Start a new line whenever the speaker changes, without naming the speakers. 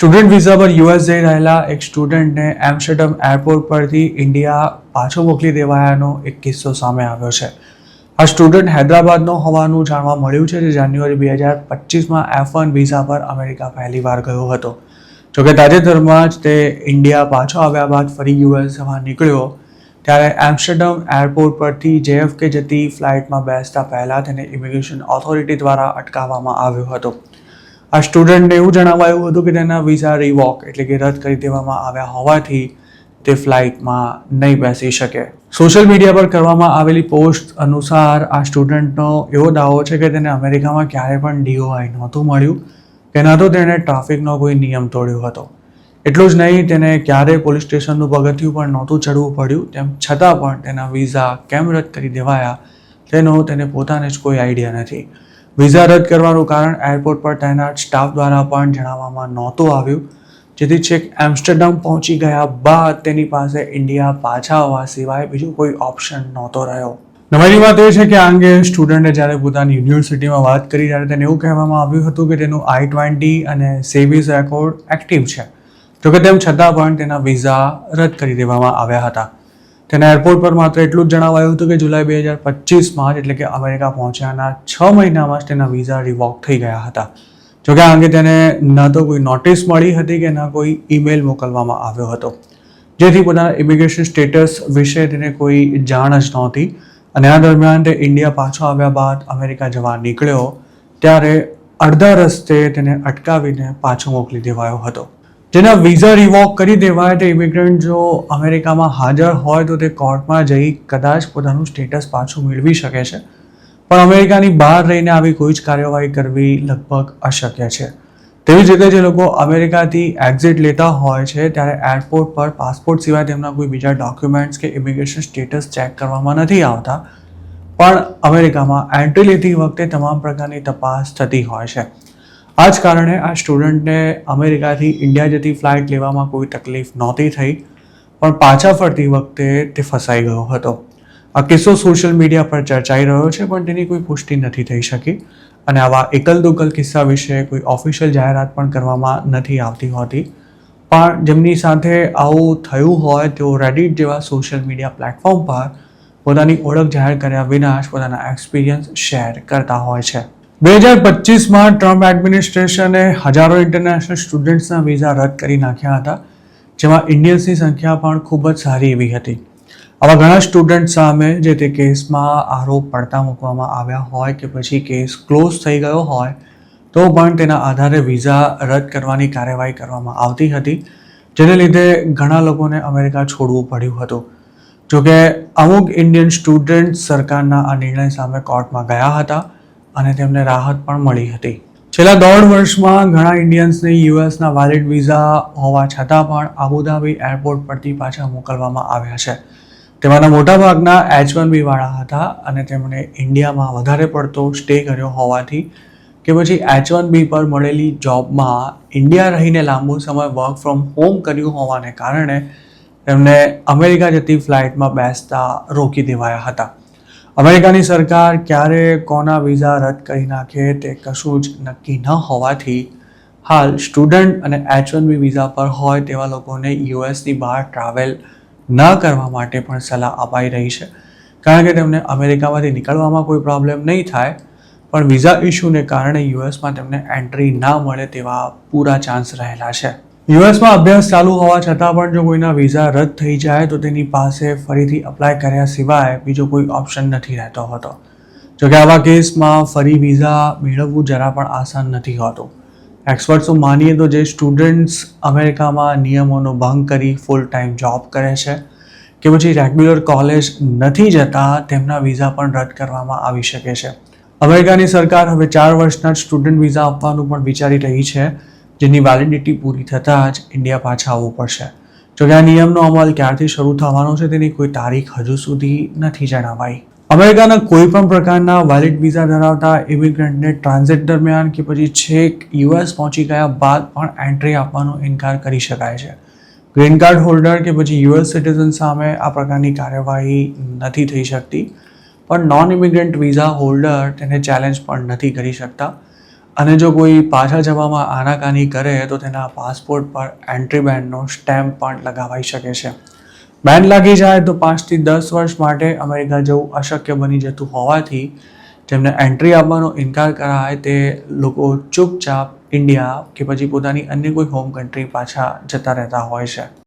Student visa પર US જઈ રહેલા એક સ્ટુડન્ટને એમ્સ્ટરડમ એરપોર્ટ પરથી ઇન્ડિયા પાછો મોકલી દેવાયાનો એક કિસ્સો સામે આવ્યો છે. આ સ્ટુડન્ટ હૈદરાબાદનો હોવાનું જાણવા મળ્યું છે, જે જાન્યુઆરી 2025માં F1 વિઝા પર અમેરિકા પહેલીવાર ગયો હતો. જોકે તાજેતરમાં જ તે ઇન્ડિયા પાછો આવ્યા બાદ ફરી યુએસ જવા નીકળ્યો ત્યારે એમ્સ્ટરડમ એરપોર્ટ પરથી JFK જતી ફ્લાઇટમાં બેસતા પહેલાં તેને ઇમિગ્રેશન ઓથોરિટી દ્વારા અટકાવવામાં આવ્યો હતો. આ સ્ટુડન્ટને એવું જણાવાયું હતું કે તેના વિઝા રિવોક એટલે કે રદ કરી દેવામાં આવ્યા હોવાથી તે ફ્લાઇટમાં નહીં બેસી શકે. સોશિયલ મીડિયા પર કરવામાં આવેલી પોસ્ટ અનુસાર આ સ્ટુડન્ટનો એવો દાવો છે કે તેને અમેરિકામાં ક્યારે પણ DOI નહોતું મળ્યું કે ન તો તેણે ટ્રાફિકનો કોઈ નિયમ તોડ્યો હતો. એટલું જ નહીં, તેને ક્યારેય પોલીસ સ્ટેશનનું પગથિયું પણ નહોતું ચડવું પડ્યું. તેમ છતાં પણ તેના વિઝા કેમ રદ કરી દેવાયા તેનો તેને પોતાને જ કોઈ આઈડિયા નથી. વિઝા રદ કરવાનું કારણ એરપોર્ટ પર તૈનાત સ્ટાફ દ્વારા પણ જણાવવામાં નહોતું આવ્યું, જેથી છેક એમ્સ્ટરડમ પહોંચી ગયા બાદ તેની પાસે ઇન્ડિયા પાછા આવવા સિવાય બીજો કોઈ ઓપ્શન નહોતો રહ્યો. નવાઈની વાત એ છે કે આ અંગે સ્ટુડન્ટે જ્યારે પોતાની યુનિવર્સિટીમાં વાત કરી ત્યારે તેને એવું કહેવામાં આવ્યું હતું કે તેનું I-20 અને સેવિસ રેકોર્ડ એક્ટિવ છે. જોકે તેમ છતાં પણ તેના વિઝા રદ કરી દેવામાં આવ્યા હતા. તેના એરપોર્ટ પર માત્ર એટલું જ જણાવાયું હતું કે જુલાઈ 2025માં એટલે કે અમેરિકા પહોંચ્યાના 6 મહિનામાં જ તેના વિઝા રિવોક થઈ ગયા હતા. જોકે આ અંગે તેને ન તો કોઈ નોટિસ મળી હતી કે ન કોઈ ઈમેલ મોકલવામાં આવ્યો હતો, જેથી પોતાના ઇમિગ્રેશન સ્ટેટસ વિશે તેને કોઈ જાણ જ નહોતી. અને આ દરમિયાન તે ઇન્ડિયા પાછો આવ્યા બાદ અમેરિકા જવા નીકળ્યો ત્યારે અડધા રસ્તે તેને અટકાવીને પાછો મોકલી દેવાયો હતો. જેના વિઝા રિવોક કરી દેવાય તે ઇમિગ્રન્ટ જો અમેરિકામાં હાજર હોય તો તે કોર્ટમાં જઈ કદાચ પોતાનું સ્ટેટસ પાછું મેળવી શકે છે, પણ અમેરિકાની બહાર રહીને આવી કોઈ જ કાર્યવાહી કરવી લગભગ અશક્ય છે. તેવી જ રીતે જે લોકો અમેરિકાથી એક્ઝિટ લેતા હોય છે ત્યારે એરપોર્ટ પર પાસપોર્ટ સિવાય તેમના કોઈ બીજા ડોક્યુમેન્ટ્સ કે ઇમિગ્રેશન સ્ટેટસ ચેક કરવામાં નથી આવતા, પણ અમેરિકામાં એન્ટ્રી લેતી વખતે તમામ પ્રકારની તપાસ થતી હોય છે. આ જ કારણે આ સ્ટુડન્ટને અમેરિકાથી ઇન્ડિયા જતી ફ્લાઇટ લેવામાં કોઈ તકલીફ નહોતી થઈ, પણ પાછા ફરતી વખતે તે ફસાઈ ગયો હતો. આ કિસ્સો સોશિયલ મીડિયા પર ચર્ચાઈ રહ્યો છે, પણ તેની કોઈ પુષ્ટિ નથી થઈ શકી અને આવા એકલ દોકલ કિસ્સા વિશે કોઈ ઓફિશિયલ જાહેરાત પણ કરવામાં નથી આવતી હોતી. પણ જેમની સાથે આવું થયું હોય તેઓ રેડિટ જેવા સોશિયલ મીડિયા પ્લેટફોર્મ પર પોતાની ઓળખ જાહેર કર્યા વિના જ પોતાના એક્સપિરિયન્સ શેર કરતા હોય છે. 2025માં ટ્રમ્પ એડમિનિસ્ટ્રેશને હજારો ઇન્ટરનેશનલ સ્ટુડન્ટ્સના વિઝા રદ કરી નાખ્યા હતા, જેમાં ઇન્ડિયન્સની સંખ્યા પણ ખૂબ જ સારી એવી હતી. આવા ઘણા સ્ટુડન્ટ સામે જે તે કેસમાં આરોપ પડતા મૂકવામાં આવ્યા હોય કે પછી કેસ ક્લોઝ થઈ ગયો હોય તો પણ તેના આધારે વિઝા રદ કરવાની કાર્યવાહી કરવામાં આવતી હતી, જેને લીધે ઘણા લોકોને અમેરિકા છોડવું પડ્યું હતું. જોકે અમુક ઇન્ડિયન સ્ટુડન્ટ સરકારના આ નિર્ણય સામે કોર્ટમાં ગયા હતા અને તેમને રાહત પણ મળી હતી. છેલ્લા 1.5 વર્ષમાં ઘણા ઇન્ડિયન્સને યુએસના વેલિડ વિઝા હોવા છતાં પણ અબુધાબી એરપોર્ટ પરથી પાછા મોકલવામાં આવ્યા છે. તેમાંના મોટાભાગના H-1B વાળા હતા અને તેમણે ઇન્ડિયામાં વધારે પડતો સ્ટે કર્યો હોવાથી કે પછી H-1B પર મળેલી જોબમાં ઇન્ડિયા રહીને લાંબો સમય વર્ક ફ્રોમ હોમ કર્યું હોવાને કારણે તેમને અમેરિકા જતી ફ્લાઇટમાં બેસતા રોકી દેવાયા હતા. અમેરિકાની સરકાર ક્યારે કોના વિઝા રદ કરી નાખે તે કશું જ નક્કી ન હોવાથી હાલ સ્ટુડન્ટ અને H-1B વિઝા પર હોય તેવા લોકોને યુએસની બહાર ટ્રાવેલ ન કરવા માટે પણ સલાહ અપાઈ રહી છે, કારણ કે તેમને અમેરિકામાંથી નીકળવામાં કોઈ પ્રોબ્લેમ નહીં થાય, પણ વિઝા ઇસ્યુને કારણે યુએસમાં તેમને એન્ટ્રી ના મળે તેવા પૂરા ચાન્સ રહેલા છે. યુએસમાં અભ્યાસ ચાલુ હોવા છતાં પણ જો કોઈના વિઝા રદ થઈ જાય તો તેની પાસે ફરીથી અપ્લાય કર્યા સિવાય બીજો કોઈ ઓપ્શન નથી રહેતો હતો. જોકે આવા કેસમાં ફરી વિઝા મેળવવું જરા પણ આસાન નથી હોતું. એક્સપર્ટ્સો માનીએ તો જે સ્ટુડન્ટ્સ અમેરિકામાં નિયમોનો ભંગ કરી ફૂલ ટાઈમ જોબ કરે છે કે પછી રેગ્યુલર કોલેજ નથી જતા તેમના વિઝા પણ રદ કરવામાં આવી શકે છે. અમેરિકાની સરકાર હવે 4 વર્ષના સ્ટુડન્ટ વિઝા આપવાનું પણ વિચારી રહી છે, જેની વેલિડિટી પૂરી થતાં જ ઇન્ડિયા પાછા આવવું પડશે. જોકે આ નિયમનો અમલ ક્યારથી શરૂ થવાનો છે તેની કોઈ તારીખ હજુ સુધી નથી જણાવાઈ. અમેરિકાના કોઈ પણ પ્રકારના વેલિડ વિઝા ધરાવતા ઇમિગ્રન્ટને ટ્રાન્ઝિટ દરમિયાન કે પછી છેક યુએસ પહોંચી ગયા બાદ પણ એન્ટ્રી આપવાનો ઇનકાર કરી શકાય છે. ગ્રીન કાર્ડ હોલ્ડર કે પછી યુએસ સિટીઝન સામે આ પ્રકારની કાર્યવાહી નથી થઈ શકતી, પણ નોન ઇમિગ્રન્ટ વિઝા હોલ્ડર તેને ચેલેન્જ પણ નથી કરી શકતા. અને જો કોઈ પાછા જવામાં આનાકાની કરે તો તેના પાસપોર્ટ પર એન્ટ્રી બેનનો સ્ટેમ્પ પણ લગાવાઈ શકે છે. બેન લાગી જાય તો 5 થી 10 વર્ષ માટે અમેરિકા જવું અશક્ય બની જતું હોવાથી જેમને એન્ટ્રી આપવાનો ઇનકાર કરાય તે લોકો ચૂપચાપ ઇન્ડિયા કે પછી પોતાની અન્ય કોઈ હોમ કન્ટ્રી પાછા જતા રહેતા હોય છે.